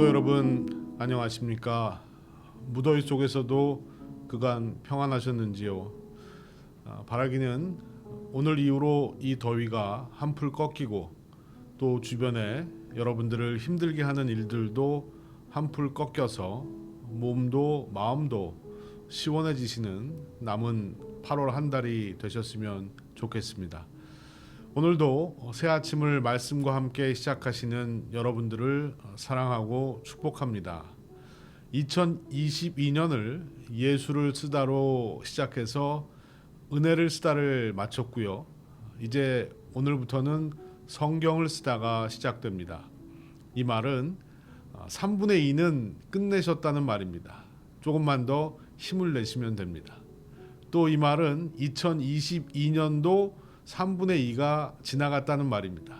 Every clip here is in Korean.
성도 여러분, 안녕하십니까? 무더위 속에서도 그간 평안하셨는지요? 바라기는 오늘 이후로 이 더위가 한풀 꺾이고 또 주변에 여러분들을 힘들게 하는 일들도 한풀 꺾여서 몸도 마음도 시원해지시는 남은 8월 한 달이 되셨으면 좋겠습니다. 오늘도 새 아침을 말씀과 함께 시작하시는 여러분들을 사랑하고 축복합니다. 2022년을 예수를 쓰다로 시작해서 은혜를 쓰다를 마쳤고요. 이제 오늘부터는 성경을 쓰다가 시작됩니다. 이 말은 3분의 2는 끝내셨다는 말입니다. 조금만 더 힘을 내시면 됩니다. 또 이 말은 2022년도 3분의 2가 지나갔다는 말입니다.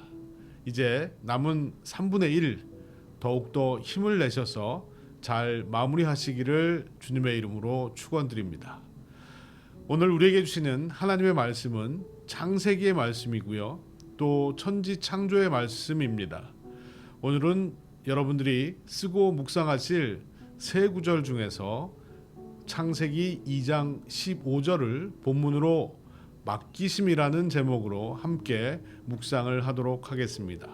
이제 남은 3분의 1 더욱더 힘을 내셔서 잘 마무리하시기를 주님의 이름으로 축원드립니다. 오늘 우리에게 주시는 하나님의 말씀은 창세기의 말씀이고요. 또 천지 창조의 말씀입니다. 오늘은 여러분들이 쓰고 묵상하실 세 구절 중에서 창세기 2장 15절을 본문으로 맡기심이라는 제목으로 함께 묵상을 하도록 하겠습니다.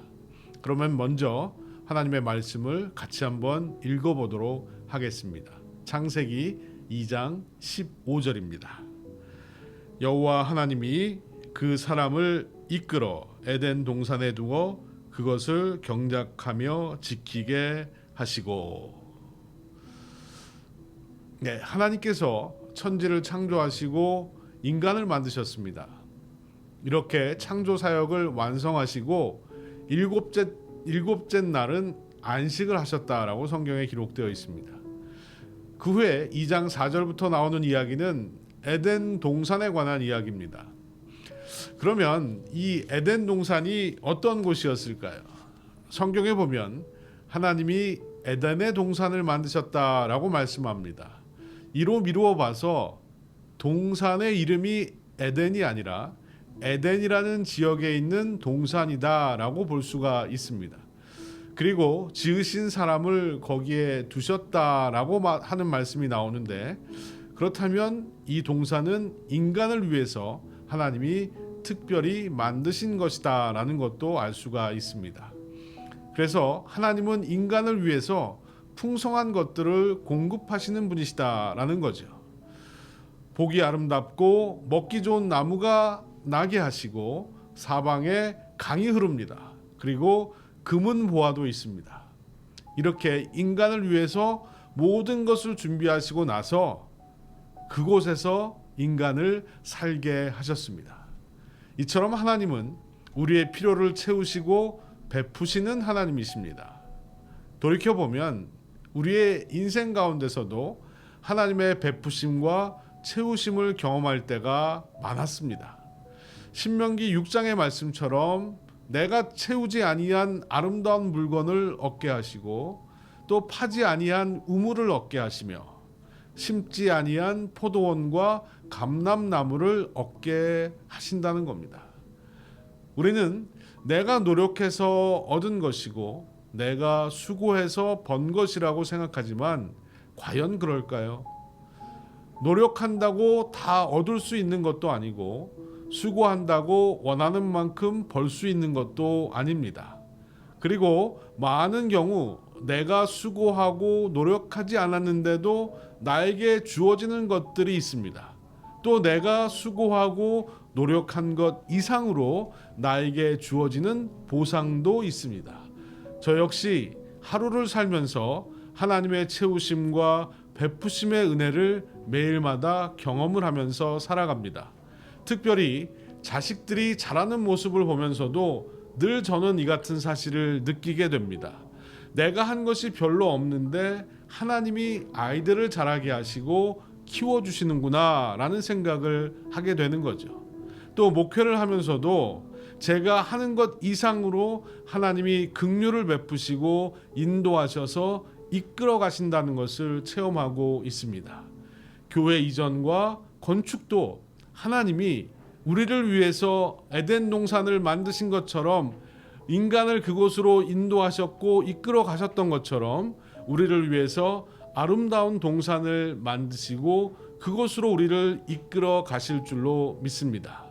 그러면 먼저 하나님의 말씀을 같이 한번 읽어보도록 하겠습니다. 창세기 2장 15절입니다. 여호와 하나님이 그 사람을 이끌어 에덴 동산에 두어 그것을 경작하며 지키게 하시고. 하나님께서 천지를 창조하시고 인간을 만드셨습니다. 이렇게 창조 사역을 완성하시고 일곱째 날은 안식을 하셨다라고 성경에 기록되어 있습니다. 그 후에 2장 4절부터 나오는 이야기는 에덴 동산에 관한 이야기입니다. 그러면 이 에덴 동산이 어떤 곳이었을까요? 성경에 보면 하나님이 에덴의 동산을 만드셨다라고 말씀합니다. 이로 미루어 봐서 동산의 이름이 에덴이 아니라 에덴이라는 지역에 있는 동산이다라고 볼 수가 있습니다. 그리고 지으신 사람을 거기에 두셨다라고 하는 말씀이 나오는데, 그렇다면 이 동산은 인간을 위해서 하나님이 특별히 만드신 것이다라는 것도 알 수가 있습니다. 그래서 하나님은 인간을 위해서 풍성한 것들을 공급하시는 분이시다라는 거죠. 보기 아름답고 먹기 좋은 나무가 나게 하시고 사방에 강이 흐릅니다. 그리고 금은 보화도 있습니다. 이렇게 인간을 위해서 모든 것을 준비하시고 나서 그곳에서 인간을 살게 하셨습니다. 이처럼 하나님은 우리의 필요를 채우시고 베푸시는 하나님이십니다. 돌이켜보면 우리의 인생 가운데서도 하나님의 베푸심과 채우심을 경험할 때가 많았습니다. 신명기 6장의 말씀처럼 내가 채우지 아니한 아름다운 물건을 얻게 하시고 또 파지 아니한 우물을 얻게 하시며 심지 아니한 포도원과 감람나무를 얻게 하신다는 겁니다. 우리는 내가 노력해서 얻은 것이고 내가 수고해서 번 것이라고 생각하지만 과연 그럴까요? 노력한다고 다 얻을 수 있는 것도 아니고 수고한다고 원하는 만큼 벌 수 있는 것도 아닙니다. 그리고 많은 경우 내가 수고하고 노력하지 않았는데도 나에게 주어지는 것들이 있습니다. 또 내가 수고하고 노력한 것 이상으로 나에게 주어지는 보상도 있습니다. 저 역시 하루를 살면서 하나님의 채우심과 베푸심의 은혜를 매일마다 경험을 하면서 살아갑니다. 특별히 자식들이 자라는 모습을 보면서도 늘 저는 이 같은 사실을 느끼게 됩니다. 내가 한 것이 별로 없는데 하나님이 아이들을 자라게 하시고 키워주시는구나 라는 생각을 하게 되는 거죠. 또 목회를 하면서도 제가 하는 것 이상으로 하나님이 긍휼을 베푸시고 인도하셔서 이끌어 가신다는 것을 체험하고 있습니다. 교회 이전과 건축도 하나님이 우리를 위해서 에덴 동산을 만드신 것처럼 인간을 그곳으로 인도하셨고 이끌어 가셨던 것처럼 우리를 위해서 아름다운 동산을 만드시고 그곳으로 우리를 이끌어 가실 줄로 믿습니다.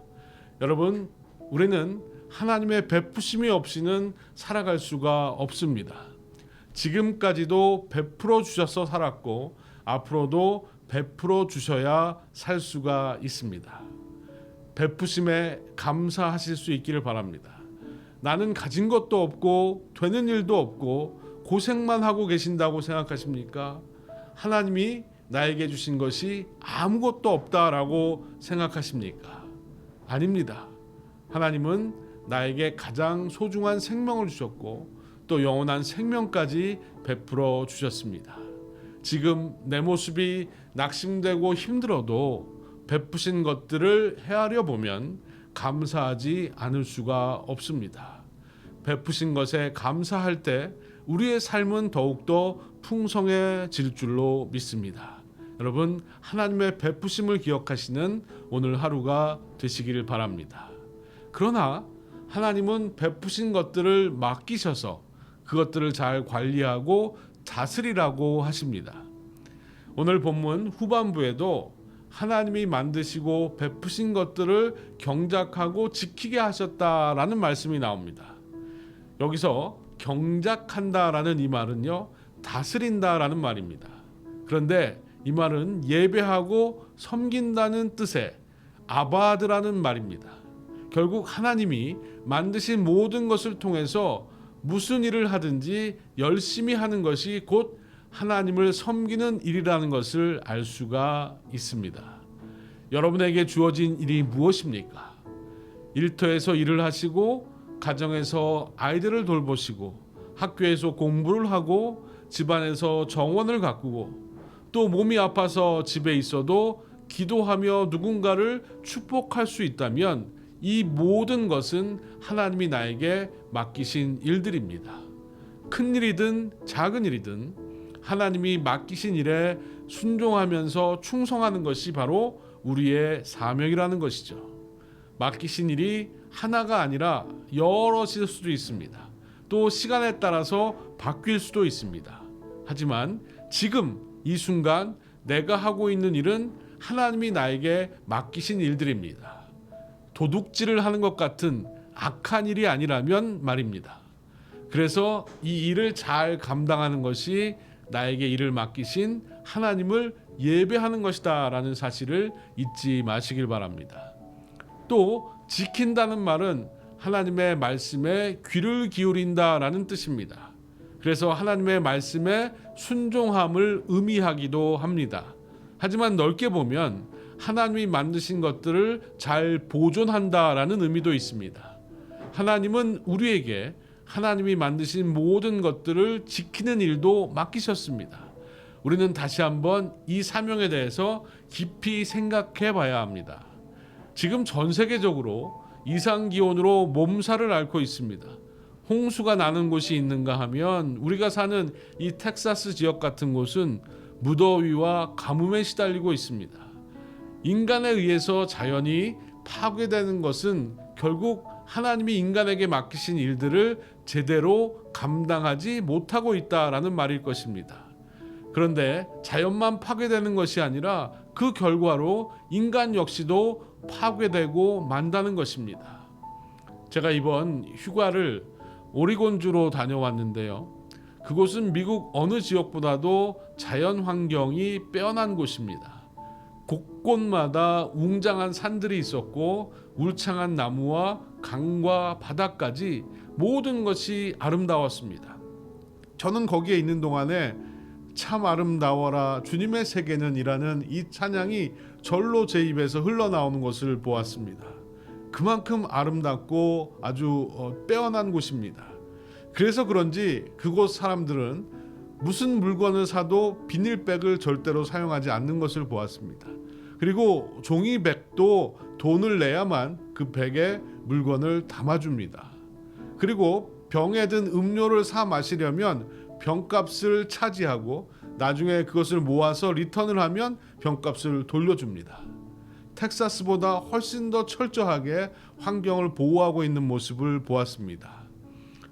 여러분, 우리는 하나님의 베푸심이 없이는 살아갈 수가 없습니다. 지금까지도 베풀어 주셔서 살았고 앞으로도 베풀어 주셔야 살 수가 있습니다. 베푸심에 감사하실 수 있기를 바랍니다. 나는 가진 것도 없고 되는 일도 없고 고생만 하고 계신다고 생각하십니까? 하나님이 나에게 주신 것이 아무것도 없다라고 생각하십니까? 아닙니다. 하나님은 나에게 가장 소중한 생명을 주셨고 또 영원한 생명까지 베풀어 주셨습니다. 지금 내 모습이 낙심되고 힘들어도 베푸신 것들을 헤아려 보면 감사하지 않을 수가 없습니다. 베푸신 것에 감사할 때 우리의 삶은 더욱더 풍성해질 줄로 믿습니다. 여러분, 하나님의 베푸심을 기억하시는 오늘 하루가 되시기를 바랍니다. 그러나 하나님은 베푸신 것들을 맡기셔서 그것들을 잘 관리하고 다스리라고 하십니다. 오늘 본문 후반부에도 하나님이 만드시고 베푸신 것들을 경작하고 지키게 하셨다라는 말씀이 나옵니다. 여기서 경작한다라는 이 말은요, 다스린다라는 말입니다. 그런데 이 말은 예배하고 섬긴다는 뜻의 아바드라는 말입니다. 결국 하나님이 만드신 모든 것을 통해서 무슨 일을 하든지 열심히 하는 것이 곧 하나님을 섬기는 일이라는 것을 알 수가 있습니다. 여러분에게 주어진 일이 무엇입니까? 일터에서 일을 하시고 가정에서 아이들을 돌보시고 학교에서 공부를 하고 집안에서 정원을 가꾸고 또 몸이 아파서 집에 있어도 기도하며 누군가를 축복할 수 있다면 이 모든 것은 하나님이 나에게 맡기신 일들입니다. 큰 일이든 작은 일이든 하나님이 맡기신 일에 순종하면서 충성하는 것이 바로 우리의 사명이라는 것이죠. 맡기신 일이 하나가 아니라 여럿일 수도 있습니다. 또 시간에 따라서 바뀔 수도 있습니다. 하지만 지금 이 순간 내가 하고 있는 일은 하나님이 나에게 맡기신 일들입니다. 도둑질을 하는 것 같은 악한 일이 아니라면 말입니다. 그래서 이 일을 잘 감당하는 것이 나에게 일을 맡기신 하나님을 예배하는 것이다 라는 사실을 잊지 마시길 바랍니다. 또 지킨다는 말은 하나님의 말씀에 귀를 기울인다 라는 뜻입니다. 그래서 하나님의 말씀에 순종함을 의미하기도 합니다. 하지만 넓게 보면 하나님이 만드신 것들을 잘 보존한다라는 의미도 있습니다. 하나님은 우리에게 하나님이 만드신 모든 것들을 지키는 일도 맡기셨습니다. 우리는 다시 한번 이 사명에 대해서 깊이 생각해 봐야 합니다. 지금 전 세계적으로 이상기온으로 몸살을 앓고 있습니다. 홍수가 나는 곳이 있는가 하면 우리가 사는 이 텍사스 지역 같은 곳은 무더위와 가뭄에 시달리고 있습니다. 인간에 의해서 자연이 파괴되는 것은 결국 하나님이 인간에게 맡기신 일들을 제대로 감당하지 못하고 있다라는 말일 것입니다. 그런데 자연만 파괴되는 것이 아니라 그 결과로 인간 역시도 파괴되고 만다는 것입니다. 제가 이번 휴가를 오리곤주로 다녀왔는데요. 그곳은 미국 어느 지역보다도 자연 환경이 빼어난 곳입니다. 곳곳마다 웅장한 산들이 있었고 울창한 나무와 강과 바다까지 모든 것이 아름다웠습니다. 저는 거기에 있는 동안에 참 아름다워라 주님의 세계는 이라는 이 찬양이 절로 제 입에서 흘러나오는 것을 보았습니다. 그만큼 아름답고 아주 빼어난 곳입니다. 그래서 그런지 그곳 사람들은 무슨 물건을 사도 비닐백을 절대로 사용하지 않는 것을 보았습니다. 그리고 종이백도 돈을 내야만 그 백에 물건을 담아줍니다. 그리고 병에 든 음료를 사 마시려면 병값을 차지하고 나중에 그것을 모아서 리턴을 하면 병값을 돌려줍니다. 텍사스보다 훨씬 더 철저하게 환경을 보호하고 있는 모습을 보았습니다.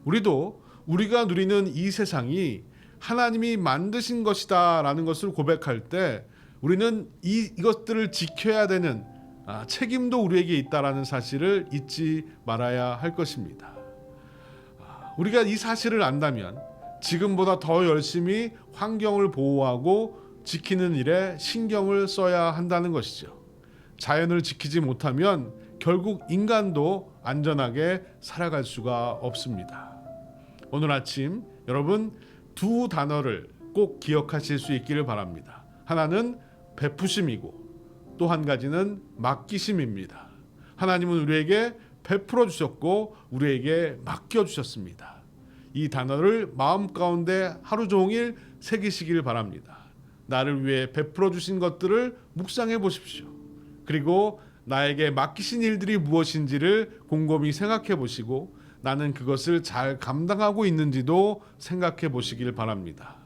우리도 우리가 누리는 이 세상이 하나님이 만드신 것이다라는 것을 고백할 때 우리는 이것들을 지켜야 되는 책임도 우리에게 있다라는 사실을 잊지 말아야 할 것입니다. 우리가 이 사실을 안다면 지금보다 더 열심히 환경을 보호하고 지키는 일에 신경을 써야 한다는 것이죠. 자연을 지키지 못하면 결국 인간도 안전하게 살아갈 수가 없습니다. 오늘 아침 여러분 두 단어를 꼭 기억하실 수 있기를 바랍니다. 하나는 베푸심이고 또 한 가지는 맡기심입니다. 하나님은 우리에게 베풀어 주셨고 우리에게 맡겨 주셨습니다. 이 단어를 마음 가운데 하루 종일 새기시길 바랍니다. 나를 위해 베풀어 주신 것들을 묵상해 보십시오. 그리고 나에게 맡기신 일들이 무엇인지를 곰곰이 생각해 보시고 나는 그것을 잘 감당하고 있는지도 생각해 보시길 바랍니다.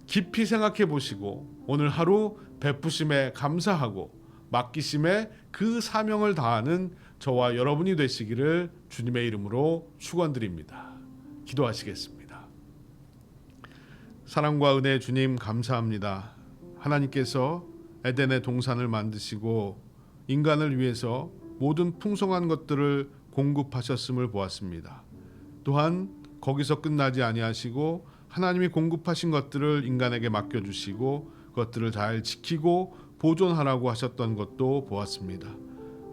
깊이 생각해 보시고 오늘 하루 베푸심에 감사하고 맡기심에 그 사명을 다하는 저와 여러분이 되시기를 주님의 이름으로 축원드립니다. 기도하시겠습니다. 사랑과 은혜의 주님 감사합니다. 하나님께서 에덴의 동산을 만드시고 인간을 위해서 모든 풍성한 것들을 공급하셨음을 보았습니다. 또한 거기서 끝나지 아니하시고 하나님이 공급하신 것들을 인간에게 맡겨주시고 그것들을 잘 지키고 보존하라고 하셨던 것도 보았습니다.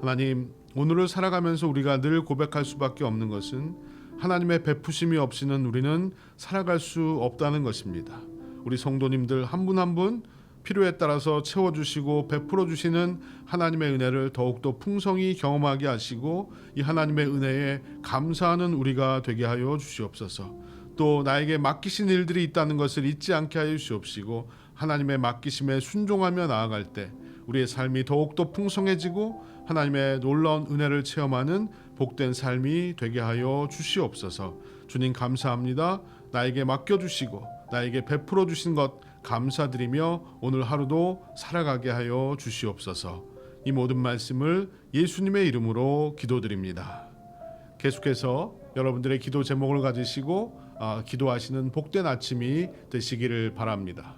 하나님, 오늘을 살아가면서 우리가 늘 고백할 수밖에 없는 것은 하나님의 베푸심이 없이는 우리는 살아갈 수 없다는 것입니다. 우리 성도님들 한 분 한 분 필요에 따라서 채워주시고 베풀어 주시는 하나님의 은혜를 더욱더 풍성히 경험하게 하시고 이 하나님의 은혜에 감사하는 우리가 되게 하여 주시옵소서. 또 나에게 맡기신 일들이 있다는 것을 잊지 않게 하여 주시옵시고 하나님의 맡기심에 순종하며 나아갈 때 우리의 삶이 더욱더 풍성해지고 하나님의 놀라운 은혜를 체험하는 복된 삶이 되게 하여 주시옵소서. 주님 감사합니다. 나에게 맡겨주시고 나에게 베풀어 주신 것 감사드리며 오늘 하루도 살아가게 하여 주시옵소서. 이 모든 말씀을 예수님의 이름으로 기도드립니다. 계속해서 여러분들의 기도 제목을 가지시고 기도하시는 복된 아침이 되시기를 바랍니다.